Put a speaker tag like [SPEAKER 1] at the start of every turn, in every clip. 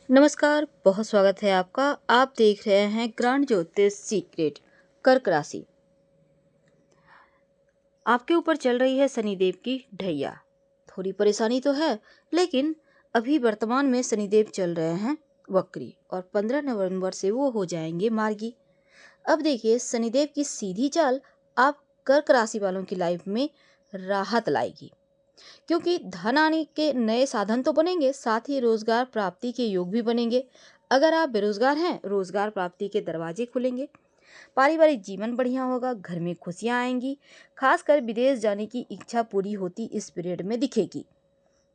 [SPEAKER 1] नमस्कार, बहुत स्वागत है आपका। आप देख रहे हैं ग्रांड ज्योतिष सीक्रेट। कर्क राशि, आपके ऊपर चल रही है शनिदेव की ढैया। थोड़ी परेशानी तो है, लेकिन अभी वर्तमान में शनिदेव चल रहे हैं वक्री और 15 नवंबर से वो हो जाएंगे मार्गी। अब देखिए, शनिदेव की सीधी चाल आप कर्क राशि वालों की लाइफ में राहत लाएगी, क्योंकि धन आने के नए साधन तो बनेंगे, साथ ही रोजगार प्राप्ति के योग भी बनेंगे। अगर आप बेरोजगार हैं, रोजगार प्राप्ति के दरवाजे खुलेंगे। पारिवारिक जीवन बढ़िया होगा, घर में खुशियां आएंगी। खासकर विदेश जाने की इच्छा पूरी होती इस पीरियड में दिखेगी।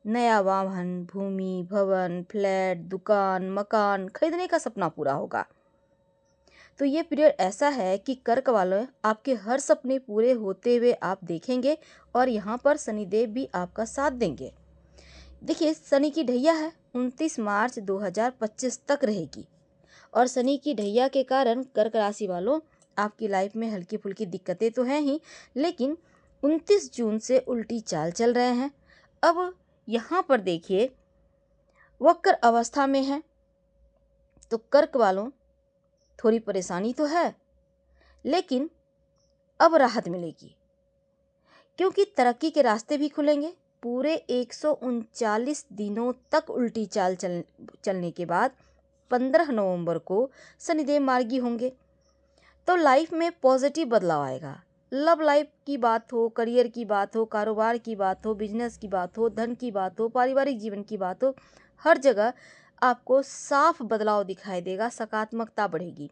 [SPEAKER 1] नया वाहन, भूमि, भवन, फ्लैट, दुकान, मकान खरीदने का सपना पूरा होगा। तो ये पीरियड ऐसा है कि कर्क वालों, आपके हर सपने पूरे होते हुए आप देखेंगे और यहाँ पर शनिदेव भी आपका साथ देंगे। देखिए, शनि की ढैया है, 29 मार्च 2025 तक रहेगी और शनि की ढैया के कारण कर्क राशि वालों, आपकी लाइफ में हल्की फुल्की दिक्कतें तो हैं ही, लेकिन 29 जून से उल्टी चाल चल रहे हैं। अब यहाँ पर देखिए, वक्र अवस्था में है, तो कर्क वालों थोड़ी परेशानी तो है, लेकिन अब राहत मिलेगी, क्योंकि तरक्की के रास्ते भी खुलेंगे। पूरे 139 दिनों तक उल्टी चाल चलने के बाद 15 नवंबर को शनिदेव मार्गी होंगे, तो लाइफ में पॉजिटिव बदलाव आएगा। लव लाइफ की बात हो, करियर की बात हो, कारोबार की बात हो, बिजनेस की बात हो, धन की बात हो, पारिवारिक जीवन की बात हो, हर जगह आपको साफ बदलाव दिखाई देगा, सकारात्मकता बढ़ेगी।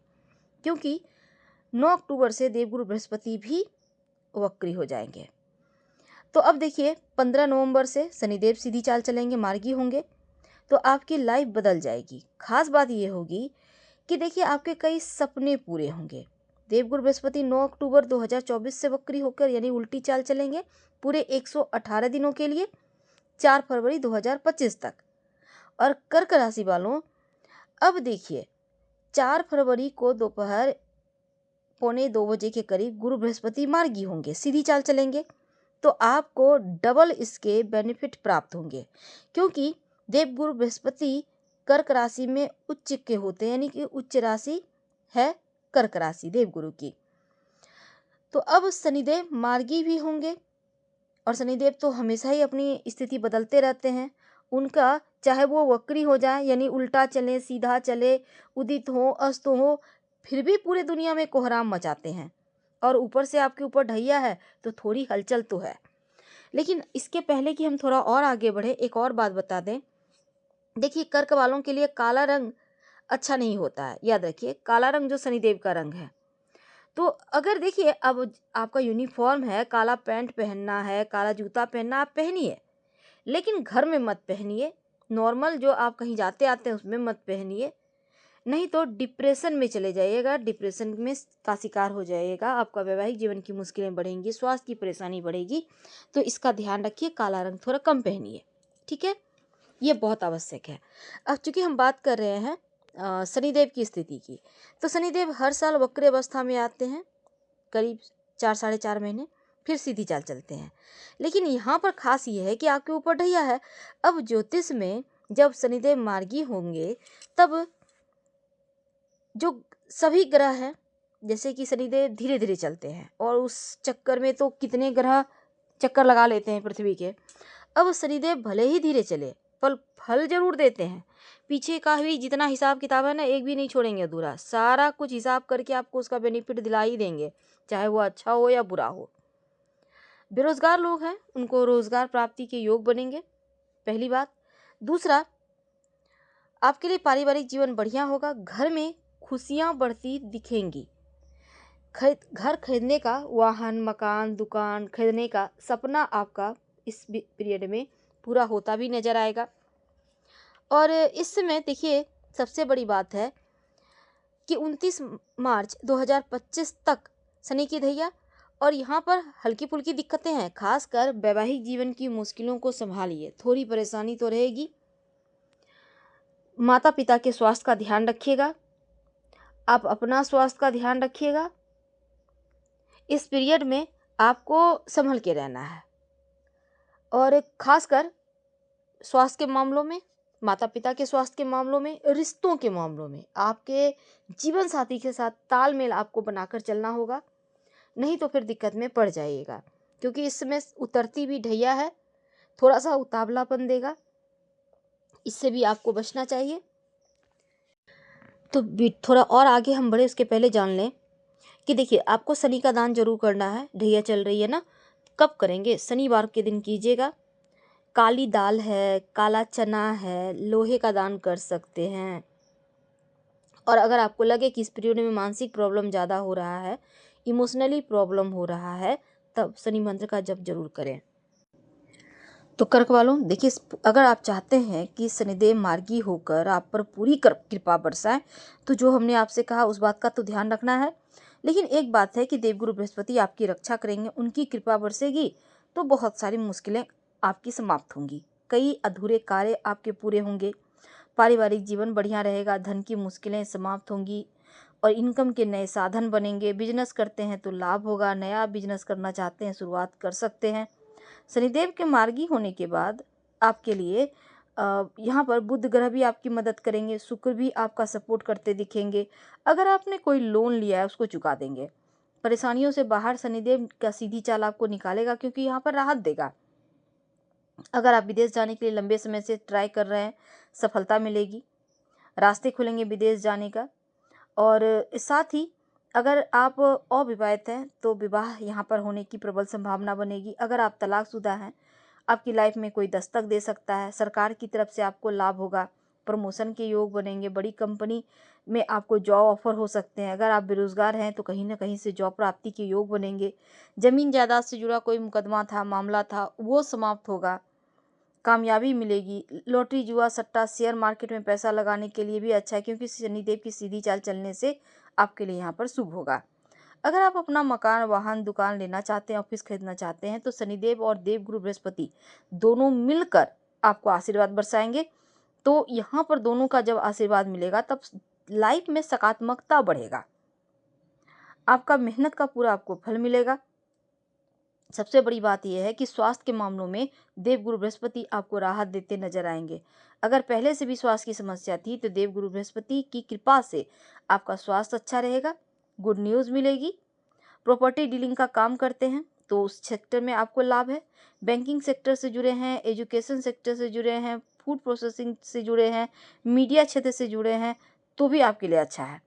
[SPEAKER 1] क्योंकि 9 अक्टूबर से देवगुरु बृहस्पति भी वक्री हो जाएंगे। तो अब देखिए, 15 नवंबर से शनिदेव सीधी चाल चलेंगे, मार्गी होंगे, तो आपकी लाइफ बदल जाएगी। खास बात यह होगी कि देखिए, आपके कई सपने पूरे होंगे। देवगुरु बृहस्पति 9 अक्टूबर 2024 से वक्री होकर यानी उल्टी चाल चलेंगे पूरे 118 दिनों के लिए, 4 फरवरी 2025 तक। और कर्क राशि वालों, अब देखिए, 4 फरवरी को दोपहर 1:45 के करीब गुरु बृहस्पति मार्गी होंगे, सीधी चाल चलेंगे, तो आपको डबल इसके बेनिफिट प्राप्त होंगे। क्योंकि देवगुरु बृहस्पति कर्क राशि में उच्च के होते हैं, यानी कि उच्च राशि है कर्क राशि देवगुरु की। तो अब शनिदेव मार्गी भी होंगे, और शनिदेव तो हमेशा ही अपनी स्थिति बदलते रहते हैं। उनका चाहे वो वक्री हो जाए, यानी उल्टा चले, सीधा चले, उदित हो, अस्त हो, फिर भी पूरे दुनिया में कोहराम मचाते हैं। और ऊपर से आपके ऊपर ढैया है, तो थोड़ी हलचल तो है। लेकिन इसके पहले कि हम थोड़ा और आगे बढ़े, एक और बात बता दें। देखिए, कर्क वालों के लिए काला रंग अच्छा नहीं होता है। याद रखिए, काला रंग जो शनिदेव का रंग है। तो अगर देखिए, अब आपका यूनिफॉर्म है, काला पैंट पहनना है, काला जूता पहनना, आप पहनिए, लेकिन घर में मत पहनिए। नॉर्मल जो आप कहीं जाते आते हैं उसमें मत पहनिए, नहीं तो डिप्रेशन में चले जाइएगा, डिप्रेशन में का शिकार हो जाइएगा। आपका वैवाहिक जीवन की मुश्किलें बढ़ेंगी, स्वास्थ्य की परेशानी बढ़ेगी। तो इसका ध्यान रखिए, काला रंग थोड़ा कम पहनिए, ठीक है। ये बहुत आवश्यक है। अब चूंकि हम बात कर रहे हैं शनिदेव की स्थिति की, तो शनिदेव हर साल वक्र अवस्था में आते हैं, करीब 4 साढ़े 4 महीने, फिर सीधी चाल चलते हैं। लेकिन यहाँ पर खास ये है कि आपके ऊपर ढैया है। अब ज्योतिष में जब शनिदेव मार्गी होंगे, तब जो सभी ग्रह हैं, जैसे कि शनिदेव धीरे धीरे चलते हैं और उस चक्कर में तो कितने ग्रह चक्कर लगा लेते हैं पृथ्वी के। अब शनिदेव भले ही धीरे चले, पर फल जरूर देते हैं। पीछे का भी जितना हिसाब किताब है ना, एक भी नहीं छोड़ेंगे अधूरा। सारा कुछ हिसाब करके आपको उसका बेनिफिट दिला ही देंगे, चाहे वो अच्छा हो या बुरा हो। बेरोजगार लोग हैं, उनको रोजगार प्राप्ति के योग बनेंगे, पहली बात। दूसरा, आपके लिए पारिवारिक जीवन बढ़िया होगा, घर में खुशियां बढ़ती दिखेंगी। घर खरीदने का, वाहन, मकान, दुकान खरीदने का सपना आपका इस पीरियड में पूरा होता भी नजर आएगा। और इस समय देखिए, सबसे बड़ी बात है कि 29 मार्च 2025 तक शनि की ढैया, और यहाँ पर हल्की फुल्की दिक्कतें हैं। खासकर वैवाहिक जीवन की मुश्किलों को संभालिए, थोड़ी परेशानी तो रहेगी। माता पिता के स्वास्थ्य का ध्यान रखिएगा, आप अपना स्वास्थ्य का ध्यान रखिएगा। इस पीरियड में आपको संभल के रहना है, और खासकर स्वास्थ्य के मामलों में माता पिता के स्वास्थ्य के मामलों में, रिश्तों के मामलों में आपके जीवन साथी के साथ तालमेल आपको बनाकर चलना होगा, नहीं तो फिर दिक्कत में पड़ जाइएगा। क्योंकि इस समय उतरती भी ढैया है, थोड़ा सा उतावलापन देगा, इससे भी आपको बचना चाहिए। तो थोड़ा और आगे हम बढ़े उसके पहले जान लें कि देखिए आपको शनि का दान जरूर करना है। ढैया चल रही है ना, कब करेंगे? शनिवार के दिन कीजिएगा। काली दाल है, काला चना है, लोहे का दान कर सकते हैं। और अगर आपको लगे कि इस पीरियड में मानसिक प्रॉब्लम ज़्यादा हो रहा है, इमोशनली प्रॉब्लम हो रहा है, तब शनि मंत्र का जप जरूर करें। तो कर्क वालों देखिए, अगर आप चाहते हैं कि शनिदेव मार्गी होकर आप पर पूरी कृपा बरसाएं, तो जो हमने आपसे कहा उस बात का तो ध्यान रखना है। लेकिन एक बात है कि देवगुरु बृहस्पति आपकी रक्षा करेंगे, उनकी कृपा बरसेगी तो बहुत सारी मुश्किलें आपकी समाप्त होंगी, कई अधूरे कार्य आपके पूरे होंगे, पारिवारिक जीवन बढ़िया रहेगा, धन की मुश्किलें समाप्त होंगी और इनकम के नए साधन बनेंगे। बिजनेस करते हैं तो लाभ होगा, नया बिजनेस करना चाहते हैं शुरुआत कर सकते हैं। शनिदेव के मार्गी होने के बाद आपके लिए यहाँ पर बुध ग्रह भी आपकी मदद करेंगे, शुक्र भी आपका सपोर्ट करते दिखेंगे। अगर आपने कोई लोन लिया है उसको चुका देंगे। परेशानियों से बाहर शनिदेव का सीधी चाल आपको निकालेगा, क्योंकि यहाँ पर राहत देगा। अगर आप विदेश जाने के लिए लंबे समय से ट्राई कर रहे हैं, सफलता मिलेगी, रास्ते खुलेंगे विदेश जाने का। और साथ ही अगर आप अविवाहित हैं तो विवाह यहाँ पर होने की प्रबल संभावना बनेगी। अगर आप तलाकशुदा हैं, आपकी लाइफ में कोई दस्तक दे सकता है, सरकार की तरफ से आपको लाभ होगा, प्रमोशन के योग बनेंगे, बड़ी कंपनी में आपको जॉब ऑफर हो सकते हैं। अगर आप बेरोजगार हैं तो कहीं ना कहीं से जॉब प्राप्ति के योग बनेंगे। जमीन जायदाद से जुड़ा कोई मुकदमा था, मामला था, वो समाप्त होगा, कामयाबी मिलेगी। लॉटरी, जुआ, सट्टा, शेयर मार्केट में पैसा लगाने के लिए भी अच्छा है, क्योंकि शनिदेव की सीधी चाल चलने से आपके लिए यहाँ पर शुभ होगा। अगर आप अपना मकान, वाहन, दुकान लेना चाहते हैं, ऑफिस खरीदना चाहते हैं, तो शनिदेव और देवगुरु बृहस्पति दोनों मिलकर आपको आशीर्वाद बरसाएंगे। तो यहाँ पर दोनों का जब आशीर्वाद मिलेगा तब लाइफ में सकारात्मकता बढ़ेगा, आपका मेहनत का पूरा आपको फल मिलेगा। सबसे बड़ी बात यह है कि स्वास्थ्य के मामलों में देवगुरु बृहस्पति आपको राहत देते नजर आएंगे। अगर पहले से भी स्वास्थ्य की समस्या थी तो देवगुरु बृहस्पति की कृपा से आपका स्वास्थ्य अच्छा रहेगा, गुड न्यूज़ मिलेगी। प्रॉपर्टी डीलिंग का काम करते हैं तो उस सेक्टर में आपको लाभ है। बैंकिंग सेक्टर से जुड़े हैं, एजुकेशन सेक्टर से जुड़े हैं, फूड प्रोसेसिंग से जुड़े हैं, मीडिया क्षेत्र से जुड़े हैं, तो भी आपके लिए अच्छा है।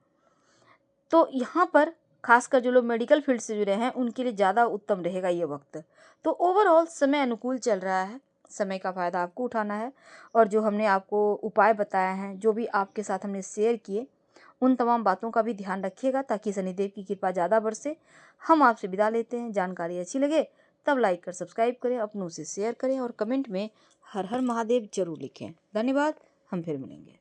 [SPEAKER 1] तो यहाँ पर खासकर जो लोग मेडिकल फील्ड से जुड़े हैं उनके लिए ज़्यादा उत्तम रहेगा ये वक्त। तो ओवरऑल समय अनुकूल चल रहा है, समय का फ़ायदा आपको उठाना है। और जो हमने आपको उपाय बताया हैं, जो भी आपके साथ हमने शेयर किए, उन तमाम बातों का भी ध्यान रखिएगा ताकि शनिदेव की कृपा ज़्यादा बरसे। हम आपसे विदा लेते हैं। जानकारी अच्छी लगे तब लाइक कर सब्सक्राइब करें, अपनों से शेयर करें और कमेंट में हर हर महादेव जरूर लिखें। धन्यवाद, हम फिर मिलेंगे।